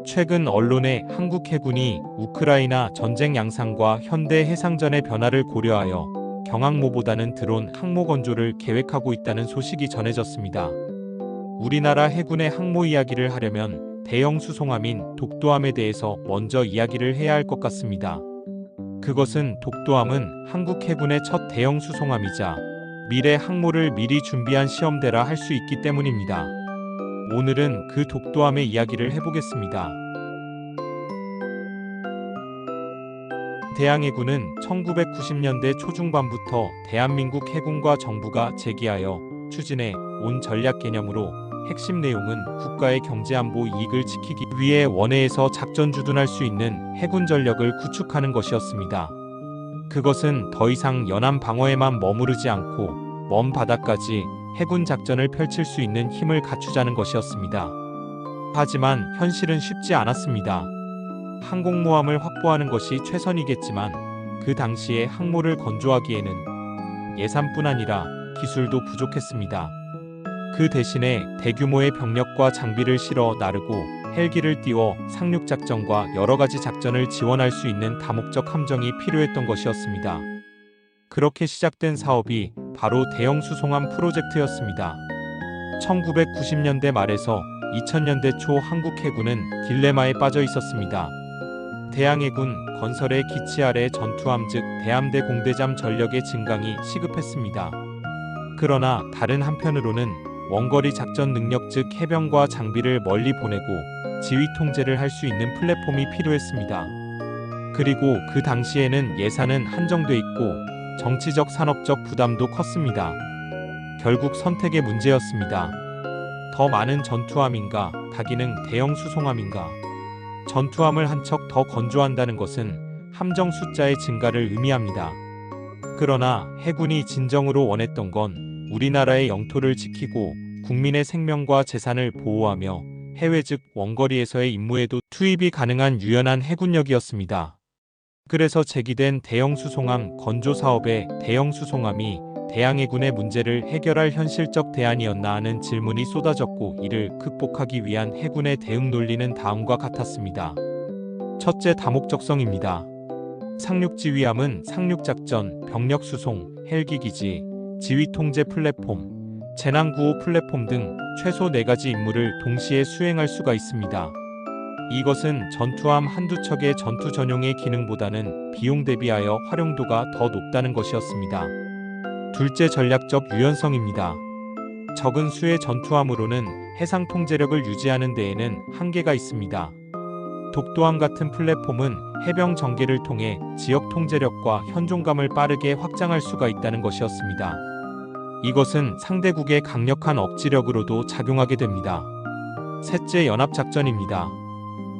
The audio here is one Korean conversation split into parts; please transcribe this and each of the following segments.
최근 언론에 한국 해군이 우크라이나 전쟁 양상과 현대 해상전의 변화를 고려하여 경항모보다는 드론 항모 건조를 계획하고 있다는 소식이 전해졌습니다. 우리나라 해군의 항모 이야기를 하려면 대형 수송함인 독도함에 대해서 먼저 이야기를 해야 할 것 같습니다. 그것은 독도함은 한국 해군의 첫 대형 수송함이자 미래 항모를 미리 준비한 시험대라 할 수 있기 때문입니다. 오늘은 그 독도함의 이야기를 해보겠습니다. 대항해군은 1990년대 초중반부터 대한민국 해군과 정부가 제기하여 추진해 온 전략 개념으로 핵심 내용은 국가의 경제안보 이익을 지키기 위해 원해에서 작전 주둔할 수 있는 해군 전력을 구축하는 것이었습니다. 그것은 더 이상 연안 방어에만 머무르지 않고 먼 바다까지 해군 작전을 펼칠 수 있는 힘을 갖추자는 것이었습니다. 하지만 현실은 쉽지 않았습니다. 항공모함을 확보하는 것이 최선이겠지만 그 당시에 항모를 건조하기에는 예산뿐 아니라 기술도 부족했습니다. 그 대신에 대규모의 병력과 장비를 실어 나르고 헬기를 띄워 상륙작전과 여러가지 작전을 지원할 수 있는 다목적 함정이 필요했던 것이었습니다. 그렇게 시작된 사업이 바로 대형 수송함 프로젝트였습니다. 1990년대 말에서 2000년대 초 한국 해군은 딜레마에 빠져 있었습니다. 대항해군 건설의 기치 아래 전투함 즉 대함대 공대잠 전력의 증강이 시급했습니다. 그러나 다른 한편으로는 원거리 작전 능력 즉 해병과 장비를 멀리 보내고 지휘 통제를 할 수 있는 플랫폼이 필요했습니다. 그리고 그 당시에는 예산은 한정돼 있고 정치적 산업적 부담도 컸습니다. 결국 선택의 문제였습니다. 더 많은 전투함인가, 다기능 대형 수송함인가. 전투함을 한 척 더 건조한다는 것은 함정 숫자의 증가를 의미합니다. 그러나 해군이 진정으로 원했던 건 우리나라의 영토를 지키고 국민의 생명과 재산을 보호하며 해외 즉 원거리에서의 임무에도 투입이 가능한 유연한 해군력이었습니다. 그래서 제기된 대형 수송함 건조 사업에 대형 수송함이 대항해군의 문제를 해결할 현실적 대안이었나 하는 질문이 쏟아졌고 이를 극복하기 위한 해군의 대응 논리는 다음과 같았습니다. 첫째, 다목적성입니다. 상륙지휘함은 상륙작전, 병력수송, 헬기기지, 지휘통제 플랫폼, 재난구호 플랫폼 등 최소 4가지 임무를 동시에 수행할 수가 있습니다. 이것은 전투함 한두 척의 전투 전용의 기능보다는 비용 대비하여 활용도가 더 높다는 것이었습니다. 둘째, 전략적 유연성입니다. 적은 수의 전투함으로는 해상 통제력을 유지하는 데에는 한계가 있습니다. 독도함 같은 플랫폼은 해병 전개를 통해 지역 통제력과 현존감을 빠르게 확장할 수가 있다는 것이었습니다. 이것은 상대국의 강력한 억지력으로도 작용하게 됩니다. 셋째, 연합작전입니다.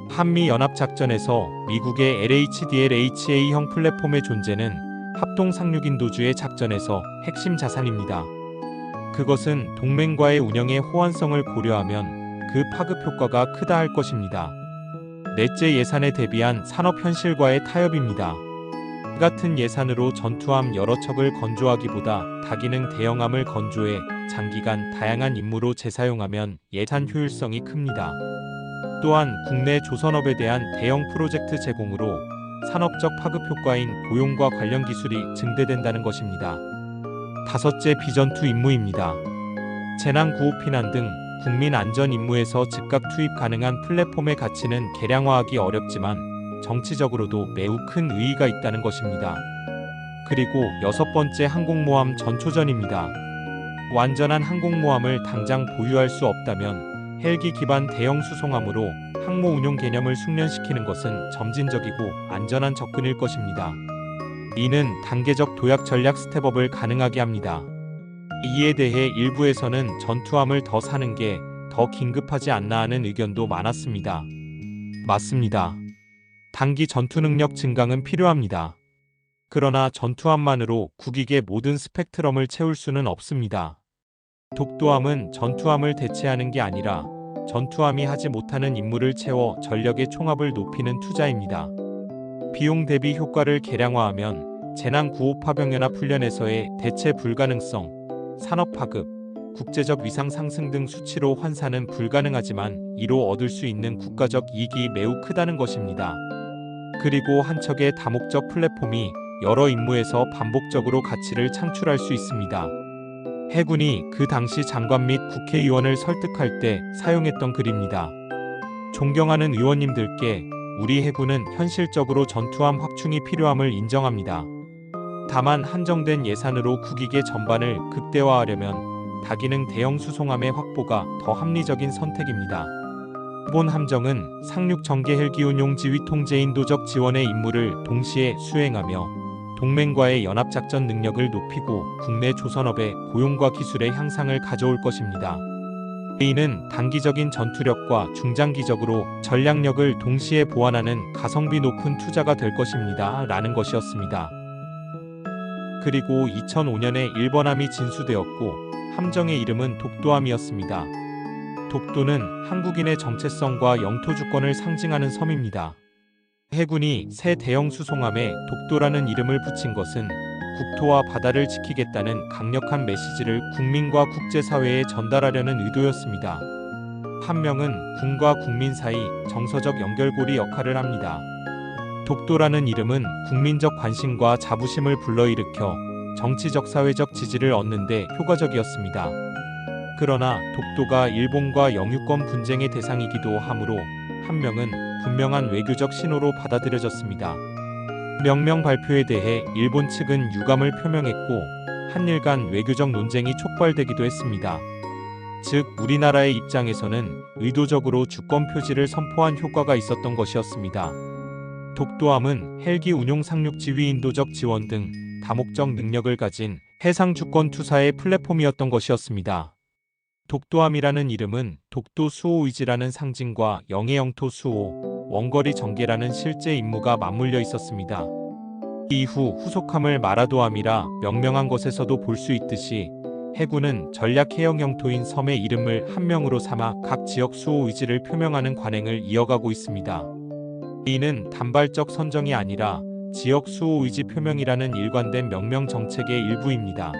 한미연합작전에서 미국의 LHDLHA형 플랫폼의 존재는 합동상륙인도주의 작전에서 핵심 자산입니다. 그것은 동맹과의 운영의 호환성을 고려하면 그 파급 효과가 크다 할 것입니다. 넷째, 예산에 대비한 산업 현실과의 타협입니다. 같은 예산으로 전투함 여러 척을 건조하기보다 다기능 대형함을 건조해 장기간 다양한 임무로 재사용하면 예산 효율성이 큽니다. 또한 국내 조선업에 대한 대형 프로젝트 제공으로 산업적 파급 효과인 고용과 관련 기술이 증대된다는 것입니다. 다섯째, 비전투 임무입니다. 재난구호 피난 등 국민 안전 임무에서 즉각 투입 가능한 플랫폼의 가치는 계량화하기 어렵지만 정치적으로도 매우 큰 의의가 있다는 것입니다. 그리고 여섯 번째, 항공모함 전초전입니다. 완전한 항공모함을 당장 보유할 수 없다면 헬기 기반 대형 수송함으로 항모 운용 개념을 숙련시키는 것은 점진적이고 안전한 접근일 것입니다. 이는 단계적 도약 전략 스텝업을 가능하게 합니다. 이에 대해 일부에서는 전투함을 더 사는 게 더 긴급하지 않나 하는 의견도 많았습니다. 맞습니다. 단기 전투 능력 증강은 필요합니다. 그러나 전투함만으로 국익의 모든 스펙트럼을 채울 수는 없습니다. 독도함은 전투함을 대체하는 게 아니라 전투함이 하지 못하는 임무를 채워 전력의 총합을 높이는 투자입니다. 비용 대비 효과를 계량화하면 재난구호 파병연합 훈련에서의 대체 불가능성, 산업 파급, 국제적 위상 상승 등 수치로 환산은 불가능하지만 이로 얻을 수 있는 국가적 이익이 매우 크다는 것입니다. 그리고 한 척의 다목적 플랫폼이 여러 임무에서 반복적으로 가치를 창출할 수 있습니다. 해군이 그 당시 장관 및 국회의원을 설득할 때 사용했던 글입니다. 존경하는 의원님들께 우리 해군은 현실적으로 전투함 확충이 필요함을 인정합니다. 다만 한정된 예산으로 국익의 전반을 극대화하려면 다기능 대형 수송함의 확보가 더 합리적인 선택입니다. 일본 함정은 상륙 전개 헬기 운용 지휘 통제 인도적 지원의 임무를 동시에 수행하며 동맹과의 연합작전 능력을 높이고 국내 조선업의 고용과 기술의 향상을 가져올 것입니다. 이는 단기적인 전투력과 중장기적으로 전략력을 동시에 보완하는 가성비 높은 투자가 될 것입니다. 라는 것이었습니다. 그리고 2005년에 일본함이 진수되었고 함정의 이름은 독도함이었습니다. 독도는 한국인의 정체성과 영토 주권을 상징하는 섬입니다. 해군이 새 대형 수송함에 독도라는 이름을 붙인 것은 국토와 바다를 지키겠다는 강력한 메시지를 국민과 국제사회에 전달하려는 의도였습니다. 함명은 군과 국민 사이 정서적 연결고리 역할을 합니다. 독도라는 이름은 국민적 관심과 자부심을 불러일으켜 정치적 사회적 지지를 얻는 데 효과적이었습니다. 그러나 독도가 일본과 영유권 분쟁의 대상이기도 하므로 함명은 분명한 외교적 신호로 받아들여졌습니다. 명명 발표에 대해 일본 측은 유감을 표명했고 한일 간 외교적 논쟁이 촉발되기도 했습니다. 즉 우리나라의 입장에서는 의도적으로 주권 표지를 선포한 효과가 있었던 것이었습니다. 독도함은 헬기 운용 상륙 지휘 인도적 지원 등 다목적 능력을 가진 해상 주권 투사의 플랫폼이었던 것이었습니다. 독도함이라는 이름은 독도 수호 의지라는 상징과 영해 영토 수호, 원거리 전개라는 실제 임무가 맞물려 있었습니다. 이후 후속함을 마라도함이라 명명한 것에서도 볼 수 있듯이 해군은 전략 해역 영토인 섬의 이름을 함명으로 삼아 각 지역 수호 의지를 표명하는 관행을 이어가고 있습니다. 이는 단발적 선정이 아니라 지역 수호 의지 표명이라는 일관된 명명 정책의 일부입니다.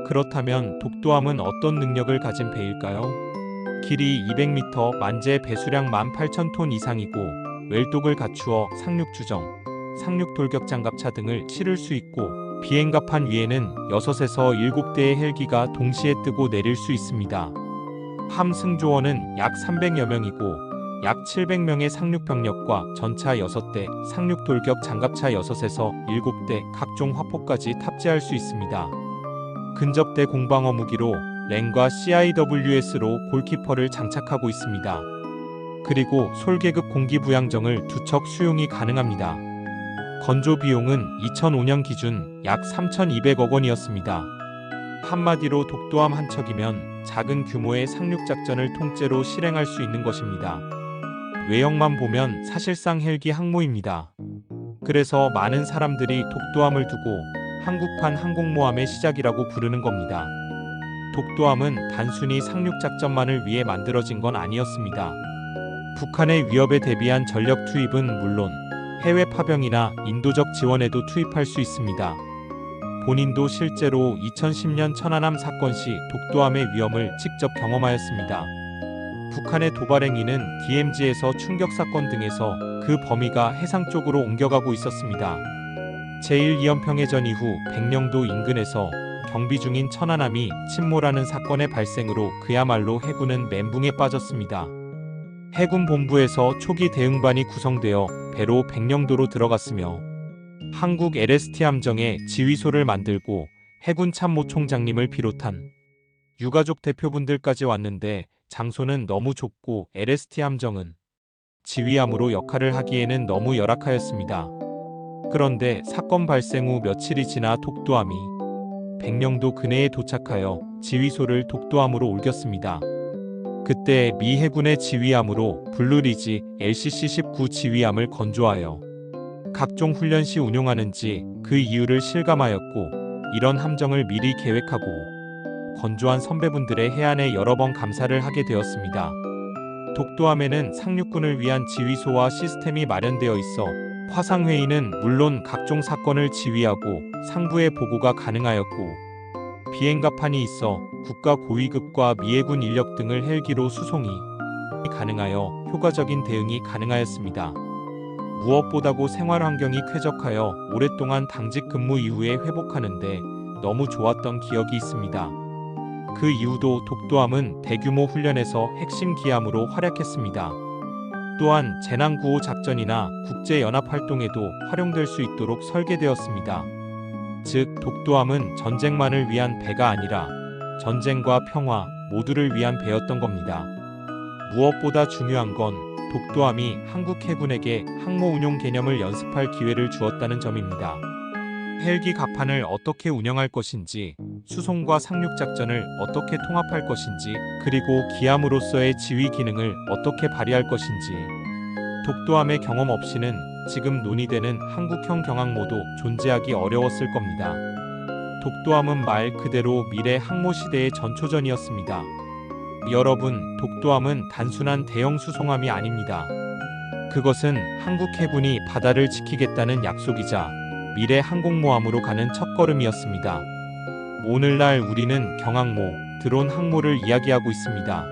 그렇다면 독도함은 어떤 능력을 가진 배일까요? 길이 200m, 만재 배수량 18,000톤 이상이고 웰독을 갖추어 상륙주정, 상륙돌격장갑차 등을 실을 수 있고 비행갑판 위에는 6에서 7대의 헬기가 동시에 뜨고 내릴 수 있습니다. 함 승조원은 약 300여 명이고 약 700명의 상륙병력과 전차 6대, 상륙돌격 장갑차 6에서 7대, 각종 화포까지 탑재할 수 있습니다. 근접대 공방어 무기로 랭과 CIWS로 골키퍼를 장착하고 있습니다. 그리고 솔계급 공기부양정을 2척 수용이 가능합니다. 건조 비용은 2005년 기준 약 3,200억 원이었습니다. 한마디로 독도함 한 척이면 작은 규모의 상륙작전을 통째로 실행할 수 있는 것입니다. 외형만 보면 사실상 헬기 항모입니다. 그래서 많은 사람들이 독도함을 두고 한국판 항공모함의 시작이라고 부르는 겁니다. 독도함은 단순히 상륙작전만을 위해 만들어진 건 아니었습니다. 북한의 위협에 대비한 전력 투입은 물론 해외 파병이나 인도적 지원에도 투입할 수 있습니다. 본인도 실제로 2010년 천안함 사건 시 독도함의 위험을 직접 경험하였습니다. 북한의 도발 행위는 DMZ에서 충격사건 등에서 그 범위가 해상 쪽으로 옮겨가고 있었습니다. 제1이연평해전 이후 백령도 인근에서 경비 중인 천안함이 침몰하는 사건의 발생으로 그야말로 해군은 멘붕에 빠졌습니다. 해군 본부에서 초기 대응반이 구성되어 배로 백령도로 들어갔으며 한국 LST 함정의 지휘소를 만들고 해군 참모총장님을 비롯한 유가족 대표분들까지 왔는데 장소는 너무 좁고 LST 함정은 지휘함으로 역할을 하기에는 너무 열악하였습니다. 그런데 사건 발생 후 며칠이 지나 독도함이 백령도 근해에 도착하여 지휘소를 독도함으로 옮겼습니다. 그때 미 해군의 지휘함으로 블루리지 LCC-19 지휘함을 건조하여 각종 훈련 시 운용하는지 그 이유를 실감하였고 이런 함정을 미리 계획하고 건조한 선배분들의 해안에 여러 번 감사를 하게 되었습니다. 독도함에는 상륙군을 위한 지휘소와 시스템이 마련되어 있어 화상회의는 물론 각종 사건을 지휘하고 상부에 보고가 가능하였고 비행갑판이 있어 국가 고위급과 미해군 인력 등을 헬기로 수송이 가능하여 효과적인 대응이 가능하였습니다. 무엇보다도 생활 환경이 쾌적하여 오랫동안 당직 근무 이후에 회복하는데 너무 좋았던 기억이 있습니다. 그 이후도 독도함은 대규모 훈련에서 핵심 기함으로 활약했습니다. 또한 재난구호 작전이나 국제연합활동에도 활용될 수 있도록 설계되었습니다. 즉, 독도함은 전쟁만을 위한 배가 아니라 전쟁과 평화 모두를 위한 배였던 겁니다. 무엇보다 중요한 건 독도함이 한국 해군에게 항모 운용 개념을 연습할 기회를 주었다는 점입니다. 헬기 갑판을 어떻게 운영할 것인지, 수송과 상륙 작전을 어떻게 통합할 것인지, 그리고 기함으로서의 지휘 기능을 어떻게 발휘할 것인지, 독도함의 경험 없이는 지금 논의되는 한국형 경항모도 존재하기 어려웠을 겁니다. 독도함은 말 그대로 미래 항모 시대의 전초전이었습니다. 여러분, 독도함은 단순한 대형 수송함이 아닙니다. 그것은 한국 해군이 바다를 지키겠다는 약속이자 미래 항공모함으로 가는 첫걸음이었습니다. 오늘날 우리는 경항모, 드론 항모를 이야기하고 있습니다.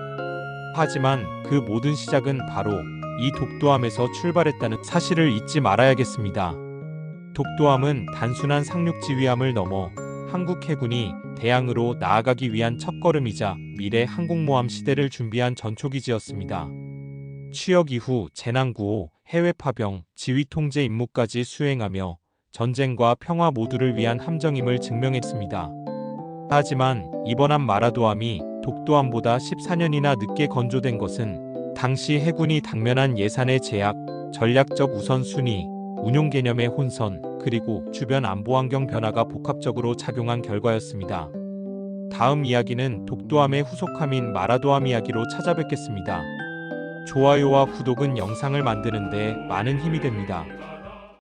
하지만 그 모든 시작은 바로 이 독도함에서 출발했다는 사실을 잊지 말아야겠습니다. 독도함은 단순한 상륙 지휘함을 넘어 한국 해군이 대양으로 나아가기 위한 첫걸음이자 미래 항공모함 시대를 준비한 전초기지였습니다. 취역 이후 재난구호, 해외 파병, 지휘 통제 임무까지 수행하며 전쟁과 평화 모두를 위한 함정임을 증명했습니다. 하지만 이번함 마라도함이 독도함보다 14년이나 늦게 건조된 것은 당시 해군이 당면한 예산의 제약, 전략적 우선순위, 운용 개념의 혼선, 그리고 주변 안보 환경 변화가 복합적으로 작용한 결과였습니다. 다음 이야기는 독도함의 후속함인 마라도함 이야기로 찾아뵙겠습니다. 좋아요와 구독은 영상을 만드는 데 많은 힘이 됩니다.